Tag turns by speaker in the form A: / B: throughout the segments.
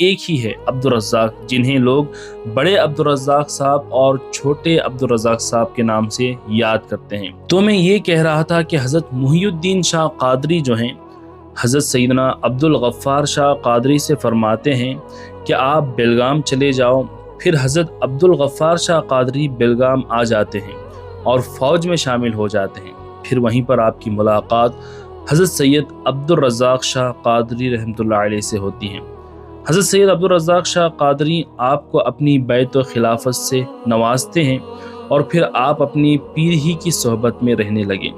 A: ایک ہی ہے، عبدالرزاق، جنہیں لوگ بڑے عبدالرزاق صاحب اور چھوٹے عبدالرزاق صاحب کے نام سے یاد کرتے ہیں۔ تو میں یہ کہہ رہا تھا کہ حضرت محی الدین شاہ قادری جو ہیں، حضرت سیدنا عبدالغفار شاہ قادری سے فرماتے ہیں کہ آپ بیلگام چلے جاؤ۔ پھر حضرت عبدالغفار شاہ قادری بیلگام آ جاتے ہیں اور فوج میں شامل ہو جاتے ہیں۔ پھر وہیں پر آپ کی ملاقات حضرت سید عبدالرزاق شاہ قادری رحمۃ اللہ علیہ سے ہوتی ہیں۔ حضرت سید عبدالرزاق شاہ قادری آپ کو اپنی بیعت و خلافت سے نوازتے ہیں اور پھر آپ اپنی پیر ہی کی صحبت میں رہنے لگے۔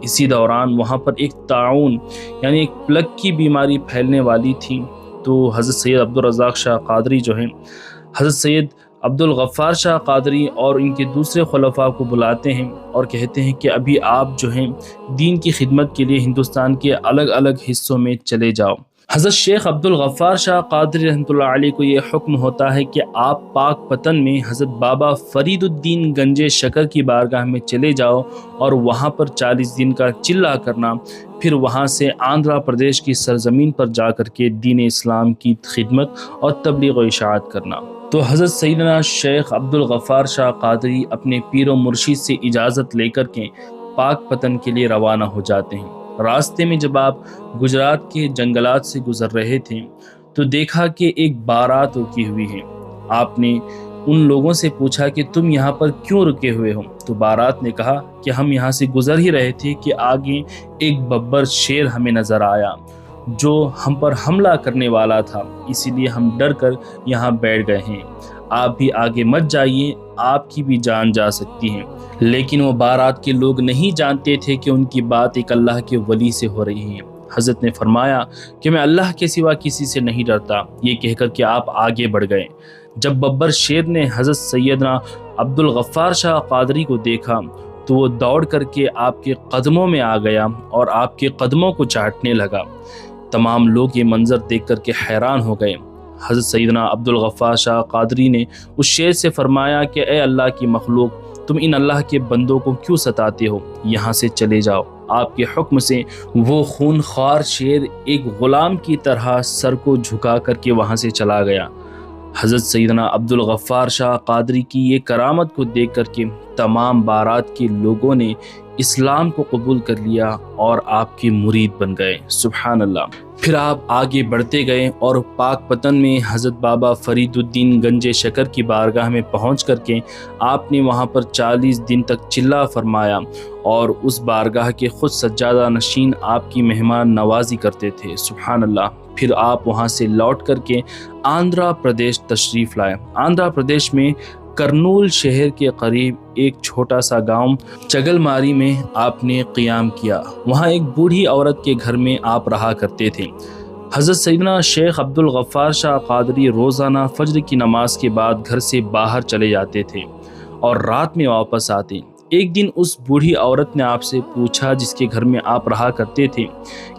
A: اسی دوران وہاں پر ایک طاعون یعنی ایک پلگ کی بیماری پھیلنے والی تھی، تو حضرت سید عبدالرزاق شاہ قادری جو ہیں حضرت سید عبدالغفار شاہ قادری اور ان کے دوسرے خلفاء کو بلاتے ہیں اور کہتے ہیں کہ ابھی آپ جو ہیں دین کی خدمت کے لیے ہندوستان کے الگ الگ حصوں میں چلے جاؤ۔ حضرت شیخ عبدالغفار شاہ قادری رحمۃ اللہ علیہ کو یہ حکم ہوتا ہے کہ آپ پاک پتن میں حضرت بابا فرید الدین گنج شکر کی بارگاہ میں چلے جاؤ اور وہاں پر 40 دن کا چلہ کرنا، پھر وہاں سے آندھرا پردیش کی سرزمین پر جا کر کے دین اسلام کی خدمت اور تبلیغ و اشاعت کرنا۔ تو حضرت سیدنا شیخ عبدالغفار شاہ قادری اپنے پیر و مرشد سے اجازت لے کر کے پاک پتن کے لیے روانہ ہو جاتے ہیں۔ راستے میں جب آپ گجرات کے جنگلات سے گزر رہے تھے تو دیکھا کہ ایک بارات رکی ہوئی ہے۔ آپ نے ان لوگوں سے پوچھا کہ تم یہاں پر کیوں رکے ہوئے ہو؟ تو بارات نے کہا کہ ہم یہاں سے گزر ہی رہے تھے کہ آگے ایک ببر شیر ہمیں نظر آیا جو ہم پر حملہ کرنے والا تھا، اسی لیے ہم ڈر کر یہاں بیٹھ گئے ہیں۔ آپ بھی آگے مت جائیے، آپ کی بھی جان جا سکتی ہے۔ لیکن وہ بارات کے لوگ نہیں جانتے تھے کہ ان کی بات ایک اللہ کے ولی سے ہو رہی ہے۔ حضرت نے فرمایا کہ میں اللہ کے سوا کسی سے نہیں ڈرتا، یہ کہہ کر کہ آپ آگے بڑھ گئے۔ جب ببر شیر نے حضرت سیدنا عبدالغفار شاہ قادری کو دیکھا تو وہ دوڑ کر کے آپ کے قدموں میں آ گیا اور آپ کے قدموں کو چاٹنے لگا۔ تمام لوگ یہ منظر دیکھ کر کے حیران ہو گئے۔ حضرت سیدنا عبدالغفار شاہ قادری نے اس شیر سے فرمایا کہ اے اللہ کی مخلوق، تم ان اللہ کے بندوں کو کیوں ستاتے ہو؟ یہاں سے چلے جاؤ۔ آپ کے حکم سے وہ خون خوار شیر ایک غلام کی طرح سر کو جھکا کر کے وہاں سے چلا گیا۔ حضرت سیدنا عبدالغفار شاہ قادری کی یہ کرامت کو دیکھ کر کے تمام بارات کے لوگوں نے اسلام کو قبول کر لیا اور آپ کے مرید بن گئے۔ سبحان اللہ۔ پھر آپ آگے بڑھتے گئے اور پاک پتن میں حضرت بابا فرید الدین گنج شکر کی بارگاہ میں پہنچ کر کے آپ نے وہاں پر 40 دن تک چلہ فرمایا اور اس بارگاہ کے خود سجادہ نشین آپ کی مہمان نوازی کرتے تھے۔ سبحان اللہ۔ پھر آپ وہاں سے لوٹ کر کے آندھرا پردیش تشریف لائے۔ آندھرا پردیش میں کرنول شہر کے قریب ایک چھوٹا سا گاؤں چگل ماری میں آپ نے قیام کیا۔ وہاں ایک بوڑھی عورت کے گھر میں آپ رہا کرتے تھے۔ حضرت سیدنا شیخ عبدالغفار شاہ قادری روزانہ فجر کی نماز کے بعد گھر سے باہر چلے جاتے تھے اور رات میں واپس آتے۔ ایک دن اس بوڑھی عورت نے آپ سے پوچھا جس کے گھر میں آپ رہا کرتے تھے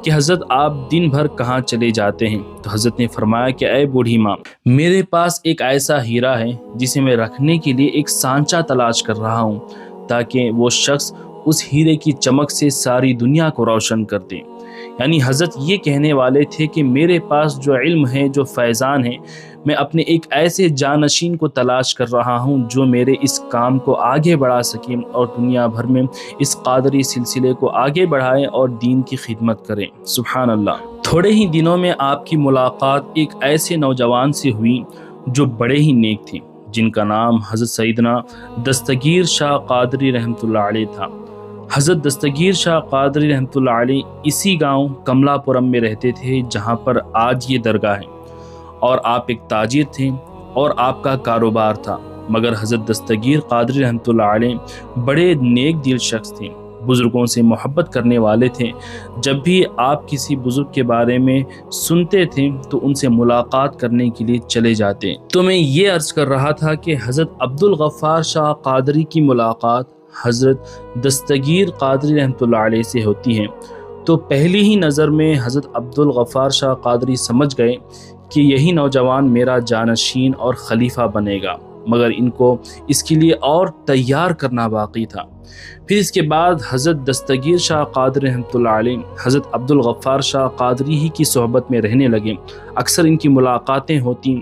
A: کہ حضرت آپ دن بھر کہاں چلے جاتے ہیں؟ تو حضرت نے فرمایا کہ اے بوڑھی ماں، میرے پاس ایک ایسا ہیرا ہے جسے میں رکھنے کے لیے ایک سانچہ تلاش کر رہا ہوں تاکہ وہ شخص اس ہیرے کی چمک سے ساری دنیا کو روشن کر دے۔ یعنی حضرت یہ کہنے والے تھے کہ میرے پاس جو علم ہے، جو فیضان ہے، میں اپنے ایک ایسے جانشین کو تلاش کر رہا ہوں جو میرے اس کام کو آگے بڑھا سکے اور دنیا بھر میں اس قادری سلسلے کو آگے بڑھائے اور دین کی خدمت کرے۔ سبحان اللہ۔ تھوڑے ہی دنوں میں آپ کی ملاقات ایک ایسے نوجوان سے ہوئی جو بڑے ہی نیک تھے، جن کا نام حضرت سیدنا دستگیر شاہ قادری رحمۃ اللہ علیہ تھا۔ حضرت دستگیر شاہ قادری رحمۃ اللہ علیہ اسی گاؤں کملا پورم میں رہتے تھے جہاں پر آج یہ درگاہ ہے، اور آپ ایک تاجر تھے اور آپ کا کاروبار تھا۔ مگر حضرت دستگیر قادری رحمۃ اللہ علیہ بڑے نیک دل شخص تھے، بزرگوں سے محبت کرنے والے تھے۔ جب بھی آپ کسی بزرگ کے بارے میں سنتے تھے تو ان سے ملاقات کرنے کے لیے چلے جاتے۔ تو میں یہ عرض کر رہا تھا کہ حضرت عبدالغفار شاہ قادری کی ملاقات حضرت دستگیر قادری رحمۃ اللہ علیہ سے ہوتی ہے، تو پہلی ہی نظر میں حضرت عبدالغفار شاہ قادری سمجھ گئے کہ یہی نوجوان میرا جانشین اور خلیفہ بنے گا۔ مگر ان کو اس کے لیے اور تیار کرنا باقی تھا۔ پھر اس کے بعد حضرت دستگیر شاہ قادری رحمۃ اللہ علیہ حضرت عبدالغفار شاہ قادری ہی کی صحبت میں رہنے لگے۔ اکثر ان کی ملاقاتیں ہوتیں۔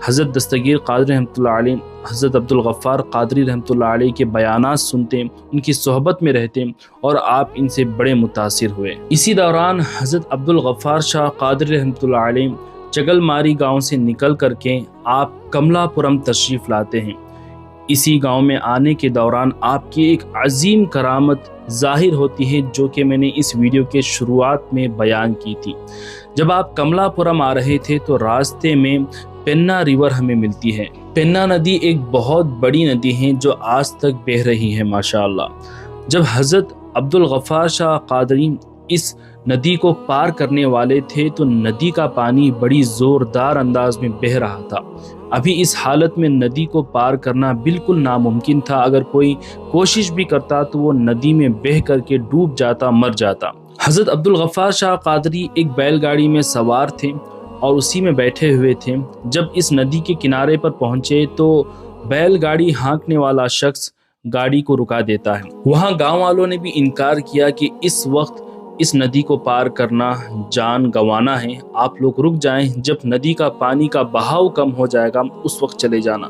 A: حضرت دستگیر قادری رحمۃ اللہ علیہ حضرت عبدالغفار قادری رحمۃ اللہ علیہ کے بیانات سنتے، ان کی صحبت میں رہتے اور آپ ان سے بڑے متاثر ہوئے۔ اسی دوران حضرت عبدالغفار شاہ قادری رحمۃ اللہ علیہ چگل ماری گاؤں سے نکل کر کے آپ کملا پورم تشریف لاتے ہیں۔ اسی گاؤں میں آنے کے دوران آپ کی ایک عظیم کرامت ظاہر ہوتی ہے، جو کہ میں نے اس ویڈیو کے شروعات میں بیان کی تھی۔ جب آپ کملا پورم آ رہے تھے تو راستے میں پنا ریور ہمیں ملتی ہے۔ پنا ندی ایک بہت بڑی ندی ہے جو آج تک بہہ رہی ہے ماشاءاللہ۔ جب حضرت عبدالغفار شاہ قادری اس ندی کو پار کرنے والے تھے تو ندی کا پانی بڑی زوردار انداز میں بہہ رہا تھا۔ ابھی اس حالت میں ندی کو پار کرنا بالکل ناممکن تھا۔ اگر کوئی کوشش بھی کرتا تو وہ ندی میں بہہ کر کے ڈوب جاتا، مر جاتا۔ حضرت عبدالغفار شاہ قادری ایک بیل گاڑی میں سوار تھے اور اسی میں بیٹھے ہوئے تھے۔ جب اس ندی کے کنارے پر پہنچے تو بیل گاڑی ہانکنے والا شخص گاڑی کو رکا دیتا ہے۔ وہاں گاؤں والوں نے بھی انکار کیا کہ اس وقت اس ندی کو پار کرنا جان گنوانا ہے، آپ لوگ رک جائیں، جب ندی کا پانی کا بہاؤ کم ہو جائے گا اس وقت چلے جانا۔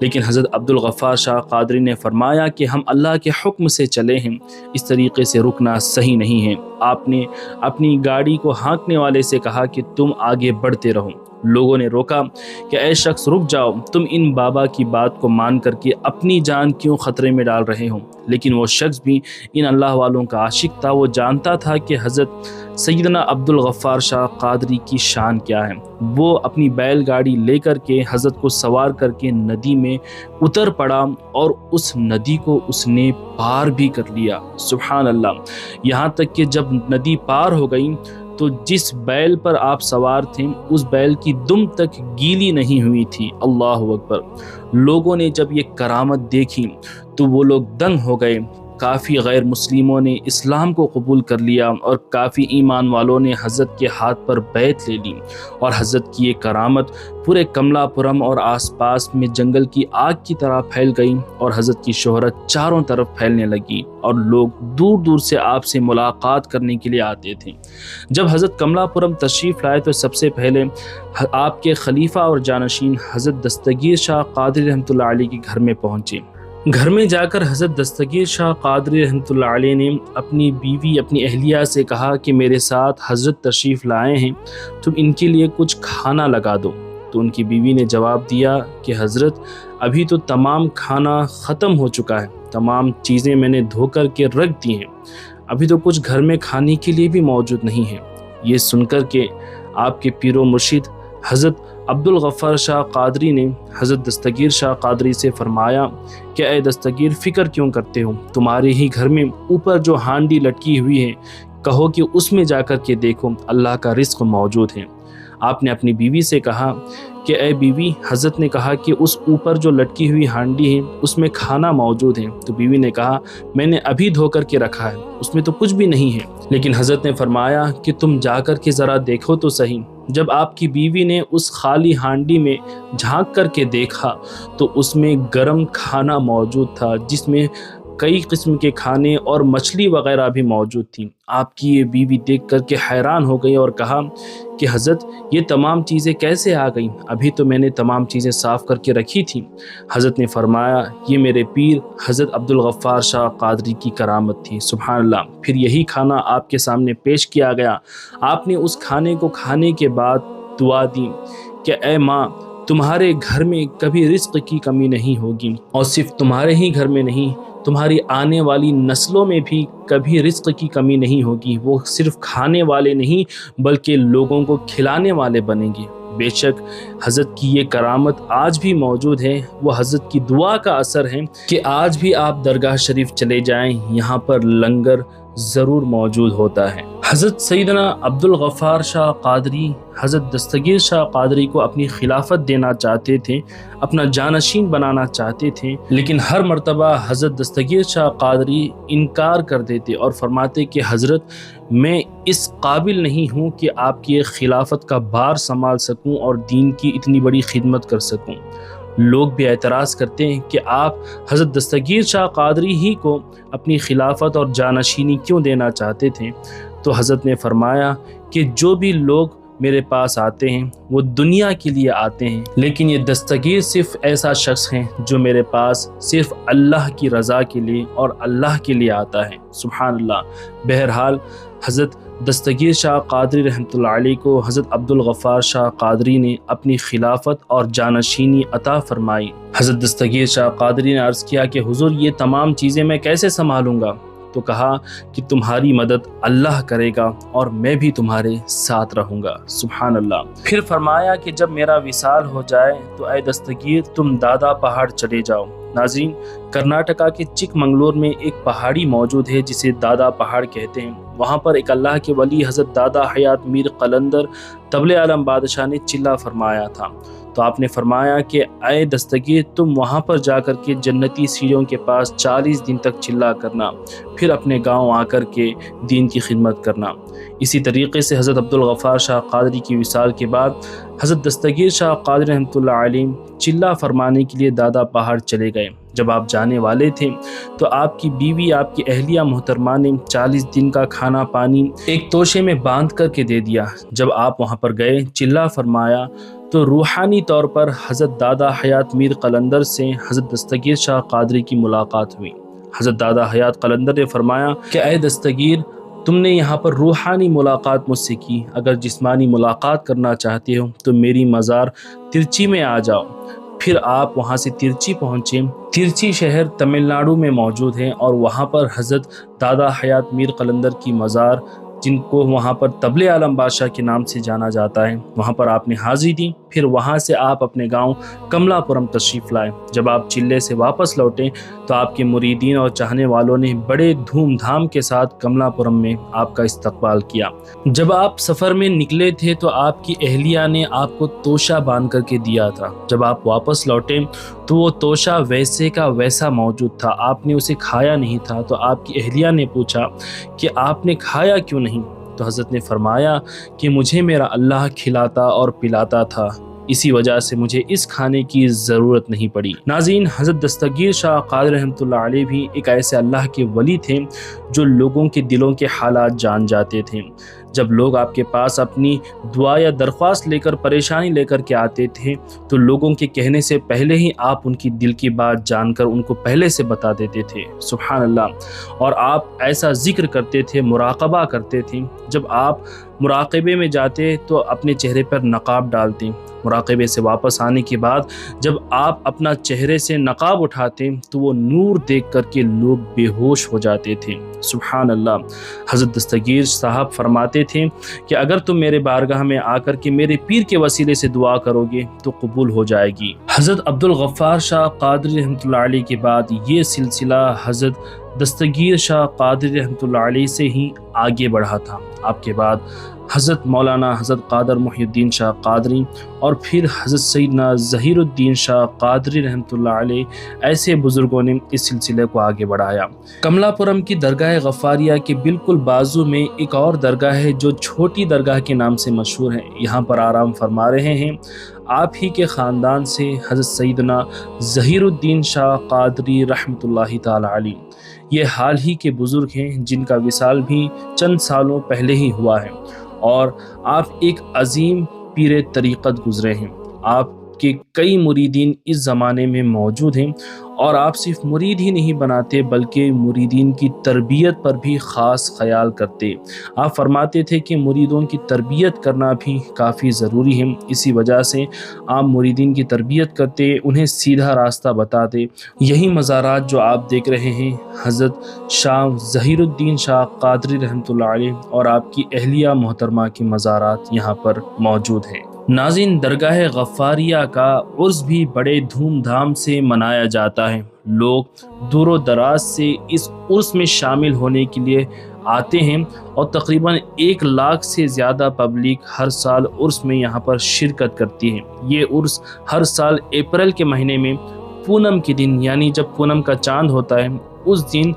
A: لیکن حضرت عبدالغفار شاہ قادری نے فرمایا کہ ہم اللہ کے حکم سے چلے ہیں، اس طریقے سے رکنا صحیح نہیں ہے۔ آپ نے اپنی گاڑی کو ہانکنے والے سے کہا کہ تم آگے بڑھتے رہو۔ لوگوں نے روکا کہ اے شخص رک جاؤ، تم ان بابا کی بات کو مان کر کے اپنی جان کیوں خطرے میں ڈال رہے ہو؟ لیکن وہ شخص بھی ان اللہ والوں کا عاشق تھا۔ وہ جانتا تھا کہ حضرت سیدنا عبدالغفار شاہ قادری کی شان کیا ہے۔ وہ اپنی بیل گاڑی لے کر کے حضرت کو سوار کر کے ندی میں اتر پڑا اور اس ندی کو اس نے پار بھی کر لیا۔ سبحان اللہ! یہاں تک کہ جب ندی پار ہو گئی تو جس بیل پر آپ سوار تھے اس بیل کی دم تک گیلی نہیں ہوئی تھی۔ اللہ اکبر! لوگوں نے جب یہ کرامت دیکھی تو وہ لوگ دنگ ہو گئے۔ کافی غیر مسلموں نے اسلام کو قبول کر لیا اور کافی ایمان والوں نے حضرت کے ہاتھ پر بیعت لے لی، اور حضرت کی یہ کرامت پورے کملا پورم اور آس پاس میں جنگل کی آگ کی طرح پھیل گئی اور حضرت کی شہرت چاروں طرف پھیلنے لگی اور لوگ دور دور سے آپ سے ملاقات کرنے کے لیے آتے تھے۔ جب حضرت کملا پورم تشریف لائے تو سب سے پہلے آپ کے خلیفہ اور جانشین حضرت دستگیر شاہ قادری رحمۃ اللہ علیہ کے گھر میں پہنچے۔ گھر میں جا کر حضرت دستگیر شاہ قادری رحمۃ اللہ علیہ نے اپنی بیوی، اپنی اہلیہ سے کہا کہ میرے ساتھ حضرت تشریف لائے ہیں، تم ان کے لیے کچھ کھانا لگا دو۔ تو ان کی بیوی نے جواب دیا کہ حضرت ابھی تو تمام کھانا ختم ہو چکا ہے، تمام چیزیں میں نے دھو کر کے رکھ دی ہیں، ابھی تو کچھ گھر میں کھانے کے لیے بھی موجود نہیں ہے۔ یہ سن کر کے آپ کے پیر و مرشد حضرت عبدالغفار شاہ قادری نے حضرت دستگیر شاہ قادری سے فرمایا کہ اے دستگیر، فکر کیوں کرتے ہو؟ تمہارے ہی گھر میں اوپر جو ہانڈی لٹکی ہوئی ہے، کہو کہ اس میں جا کر کے دیکھو، اللہ کا رزق موجود ہے۔ آپ نے اپنی بیوی سے کہا کہ اے بیوی، حضرت نے کہا کہ اس اوپر جو لٹکی ہوئی ہانڈی ہے اس میں کھانا موجود ہے۔ تو بیوی نے کہا میں نے ابھی دھو کر کے رکھا ہے، اس میں تو کچھ بھی نہیں ہے۔ لیکن حضرت نے فرمایا کہ تم جا کر کے ذرا دیکھو تو صحیح۔ جب آپ کی بیوی نے اس خالی ہانڈی میں جھانک کر کے دیکھا تو اس میں گرم کھانا موجود تھا، جس میں کئی قسم کے کھانے اور مچھلی وغیرہ بھی موجود تھی۔ آپ کی یہ بیوی دیکھ کر کے حیران ہو گئی اور کہا کہ حضرت یہ تمام چیزیں کیسے آ گئیں؟ ابھی تو میں نے تمام چیزیں صاف کر کے رکھی تھیں۔ حضرت نے فرمایا یہ میرے پیر حضرت عبدالغفار شاہ قادری کی کرامت تھی۔ سبحان اللہ! پھر یہی کھانا آپ کے سامنے پیش کیا گیا۔ آپ نے اس کھانے کو کھانے کے بعد دعا دی کہ اے ماں، تمہارے گھر میں کبھی رزق کی کمی نہیں ہوگی، اور صرف تمہارے ہی گھر میں نہیں، تمہاری آنے والی نسلوں میں بھی کبھی رزق کی کمی نہیں ہوگی۔ وہ صرف کھانے والے نہیں بلکہ لوگوں کو کھلانے والے بنیں گے۔ بے شک حضرت کی یہ کرامت آج بھی موجود ہے۔ وہ حضرت کی دعا کا اثر ہے کہ آج بھی آپ درگاہ شریف چلے جائیں، یہاں پر لنگر ضرور موجود ہوتا ہے۔ حضرت سیدنا عبدالغفار شاہ قادری حضرت دستگیر شاہ قادری کو اپنی خلافت دینا چاہتے تھے، اپنا جانشین بنانا چاہتے تھے، لیکن ہر مرتبہ حضرت دستگیر شاہ قادری انکار کر دیتے اور فرماتے کہ حضرت میں اس قابل نہیں ہوں کہ آپ کی خلافت کا بار سنبھال سکوں اور دین کی اتنی بڑی خدمت کر سکوں۔ لوگ بھی اعتراض کرتے ہیں کہ آپ حضرت دستگیر شاہ قادری ہی کو اپنی خلافت اور جانشینی کیوں دینا چاہتے تھے؟ تو حضرت نے فرمایا کہ جو بھی لوگ میرے پاس آتے ہیں وہ دنیا کے لیے آتے ہیں، لیکن یہ دستگیر صرف ایسا شخص ہے جو میرے پاس صرف اللہ کی رضا کے لیے اور اللہ کے لیے آتا ہے۔ سبحان اللہ۔ بہرحال حضرت دستگیر شاہ قادری رحمۃ اللہ علیہ کو حضرت عبدالغفار شاہ قادری نے اپنی خلافت اور جانشینی عطا فرمائی۔ حضرت دستگیر شاہ قادری نے عرض کیا کہ حضور یہ تمام چیزیں میں کیسے سنبھالوں گا؟ تو کہا کہ تمہاری مدد اللہ کرے گا اور میں بھی تمہارے ساتھ رہوں گا۔ سبحان اللہ۔ پھر فرمایا کہ جب میرا وصال ہو جائے تو اے دستگیر تم دادا پہاڑ چلے جاؤ۔ ناظرین، کرناٹکا کے چک منگلور میں ایک پہاڑی موجود ہے جسے دادا پہاڑ کہتے ہیں۔ وہاں پر ایک اللہ کے ولی حضرت دادا حیات میر قلندر طبل عالم بادشاہ نے چلا فرمایا تھا، تو آپ نے فرمایا کہ اے دستگیر تم وہاں پر جا کر کے جنتی سیڑھیوں کے پاس 40 دن تک چلا کرنا، پھر اپنے گاؤں آ کر کے دین کی خدمت کرنا۔ اسی طریقے سے حضرت عبدالغفار شاہ قادری کی وصال کے بعد حضرت دستگیر شاہ قادری رحمۃ اللہ علیہ چلا فرمانے کے لیے دادا پہاڑ چلے گئے۔ جب آپ جانے والے تھے تو آپ کی بیوی، آپ کی اہلیہ محترمہ نے 40 دن کا کھانا پانی ایک توشے میں باندھ کر کے دے دیا۔ جب آپ وہاں پر گئے چلا فرمایا تو روحانی طور پر حضرت دادا حیات میر قلندر سے حضرت دستگیر شاہ قادری کی ملاقات ہوئی۔ حضرت دادا حیات قلندر نے فرمایا کہ اے دستگیر تم نے یہاں پر روحانی ملاقات مجھ سے کی، اگر جسمانی ملاقات کرنا چاہتے ہو تو میری مزار ترچی میں آ جاؤ۔ پھر آپ وہاں سے ترچی پہنچے۔ ترچی شہر تمل ناڈو میں موجود ہے اور وہاں پر حضرت دادا حیات میر قلندر کی مزار، جن کو وہاں پر طبل عالم بادشاہ کے نام سے جانا جاتا ہے، وہاں پر آپ نے حاضری دی۔ پھر وہاں سے آپ اپنے گاؤں کملا پورم تشریف لائے۔ جب آپ چلے سے واپس لوٹے تو آپ کے مریدین اور چاہنے والوں نے بڑے دھوم دھام کے ساتھ کملا پورم میں آپ کا استقبال کیا۔ جب آپ سفر میں نکلے تھے تو آپ کی اہلیہ نے آپ کو توشہ باندھ کر کے دیا تھا۔ جب آپ واپس لوٹے تو وہ توشہ ویسے کا ویسا موجود تھا، آپ نے اسے کھایا نہیں تھا۔ تو آپ کی اہلیہ نے پوچھا کہ آپ نے کھایا کیوں نہیں؟ تو حضرت نے فرمایا کہ مجھے میرا اللہ کھلاتا اور پلاتا تھا، اسی وجہ سے مجھے اس کھانے کی ضرورت نہیں پڑی۔ ناظرین، حضرت دستگیر شاہ قادری رحمۃ اللہ علیہ بھی ایک ایسے اللہ کے ولی تھے جو لوگوں کے دلوں کے حالات جان جاتے تھے۔ جب لوگ آپ کے پاس اپنی دعا یا درخواست لے کر، پریشانی لے کر کے آتے تھے تو لوگوں کے کہنے سے پہلے ہی آپ ان کی دل کی بات جان کر ان کو پہلے سے بتا دیتے تھے۔ سبحان اللہ۔ اور آپ ایسا ذکر کرتے تھے، مراقبہ کرتے تھے۔ جب آپ مراقبے میں جاتے تو اپنے چہرے پر نقاب ڈالتے، مراقبے سے واپس آنے کے بعد جب آپ اپنا چہرے سے نقاب اٹھاتے تو وہ نور دیکھ کر کے لوگ بے ہوش ہو جاتے تھے۔ سبحان اللہ۔ حضرت دستگیر صاحب فرماتے تھے کہ اگر تم میرے بارگاہ میں آ کر کے میرے پیر کے وسیلے سے دعا کرو گے تو قبول ہو جائے گی۔ حضرت عبدالغفار شاہ قادری رحمۃ اللہ علیہ کے بعد یہ سلسلہ حضرت دستگیر شاہ قادری رحمۃ اللہ علیہ سے ہی آگے بڑھا تھا۔ آپ کے بعد حضرت مولانا حضرت قادر محی الدین شاہ قادری اور پھر حضرت سیدنا ظہیر الدین شاہ قادری رحمۃ اللہ علیہ، ایسے بزرگوں نے اس سلسلے کو آگے بڑھایا۔ کملا پورم کی درگاہ غفاریہ کے بالکل بازو میں ایک اور درگاہ ہے جو چھوٹی درگاہ کے نام سے مشہور ہے۔ یہاں پر آرام فرما رہے ہیں آپ ہی کے خاندان سے حضرت سیدنا ظہیر الدین شاہ قادری رحمۃ اللہ تعالی علیہ۔ یہ حال ہی کے بزرگ ہیں جن کا وصال بھی چند سالوں پہلے ہی ہوا ہے، اور آپ ایک عظیم پیر طریقت گزرے ہیں۔ آپ کے کئی مریدین اس زمانے میں موجود ہیں، اور آپ صرف مرید ہی نہیں بناتے بلکہ مریدین کی تربیت پر بھی خاص خیال کرتے۔ آپ فرماتے تھے کہ مریدوں کی تربیت کرنا بھی کافی ضروری ہے، اسی وجہ سے آپ مریدین کی تربیت کرتے، انہیں سیدھا راستہ بتاتے۔ یہی مزارات جو آپ دیکھ رہے ہیں حضرت شاہ ظہیر الدین شاہ قادری رحمۃ اللہ علیہ اور آپ کی اہلیہ محترمہ کی مزارات یہاں پر موجود ہیں۔ ناظرین، درگاہ غفاریہ کا عرس بھی بڑے دھوم دھام سے منایا جاتا ہے۔ لوگ دور و دراز سے اس عرس میں شامل ہونے کے لیے آتے ہیں، اور تقریباً 1 لاکھ سے زیادہ پبلک ہر سال عرس میں یہاں پر شرکت کرتی ہے۔ یہ عرس ہر سال اپریل کے مہینے میں پونم کے دن، یعنی جب پونم کا چاند ہوتا ہے اس دن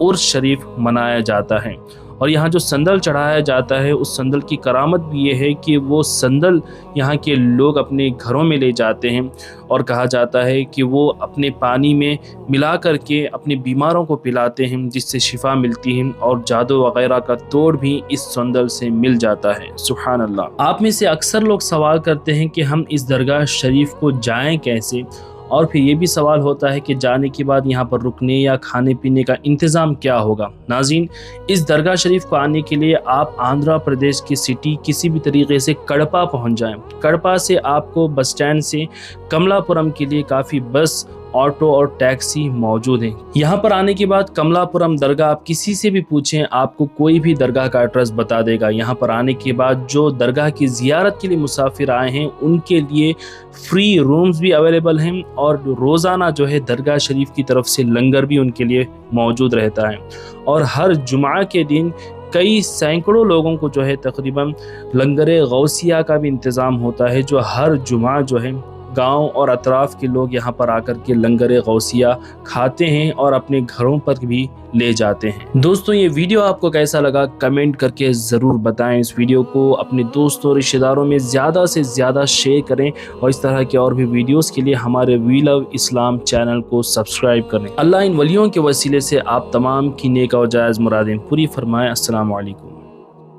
A: عرس شریف منایا جاتا ہے، اور یہاں جو سندل چڑھایا جاتا ہے اس سندل کی کرامت بھی یہ ہے کہ وہ سندل یہاں کے لوگ اپنے گھروں میں لے جاتے ہیں اور کہا جاتا ہے کہ وہ اپنے پانی میں ملا کر کے اپنے بیماروں کو پلاتے ہیں جس سے شفا ملتی ہے اور جادو وغیرہ کا توڑ بھی اس سندل سے مل جاتا ہے۔ سبحان اللہ۔ آپ میں سے اکثر لوگ سوال کرتے ہیں کہ ہم اس درگاہ شریف کو جائیں کیسے، اور پھر یہ بھی سوال ہوتا ہے کہ جانے کے بعد یہاں پر رکنے یا کھانے پینے کا انتظام کیا ہوگا۔ ناظرین، اس درگاہ شریف کو آنے کے لیے آپ آندھرا پردیش کی سٹی کسی بھی طریقے سے کڑپا پہنچ جائیں۔ کڑپا سے آپ کو بس اسٹینڈ سے کملا پورم کے لیے کافی بس، آٹو اور ٹیکسی موجود ہیں۔ یہاں پر آنے کے بعد کملا پورم درگاہ آپ کسی سے بھی پوچھیں، آپ کو کوئی بھی درگاہ کا ایڈریس بتا دے گا۔ یہاں پر آنے کے بعد جو درگاہ کی زیارت کے لیے مسافر آئے ہیں ان کے لیے فری رومز بھی اویلیبل ہیں، اور روزانہ جو ہے درگاہ شریف کی طرف سے لنگر بھی ان کے لیے موجود رہتا ہے، اور ہر جمعہ کے دن کئی سینکڑوں لوگوں کو جو ہے تقریباً لنگر غوثیہ کا بھی انتظام ہوتا ہے، جو ہر جمعہ جو ہے گاؤں اور اطراف کے لوگ یہاں پر آ کر کے لنگر غوثیہ کھاتے ہیں اور اپنے گھروں پر بھی لے جاتے ہیں۔ دوستوں، یہ ویڈیو آپ کو کیسا لگا کمنٹ کر کے ضرور بتائیں۔ اس ویڈیو کو اپنے دوستوں اور رشتہ داروں میں زیادہ سے زیادہ شیئر کریں، اور اس طرح کے اور بھی ویڈیوز کے لیے ہمارے وی لو اسلام چینل کو سبسکرائب کریں۔ اللہ ان ولیوں کے وسیلے سے آپ تمام کی نیک اور جائز مرادیں پوری فرمائے۔ السلام علیکم۔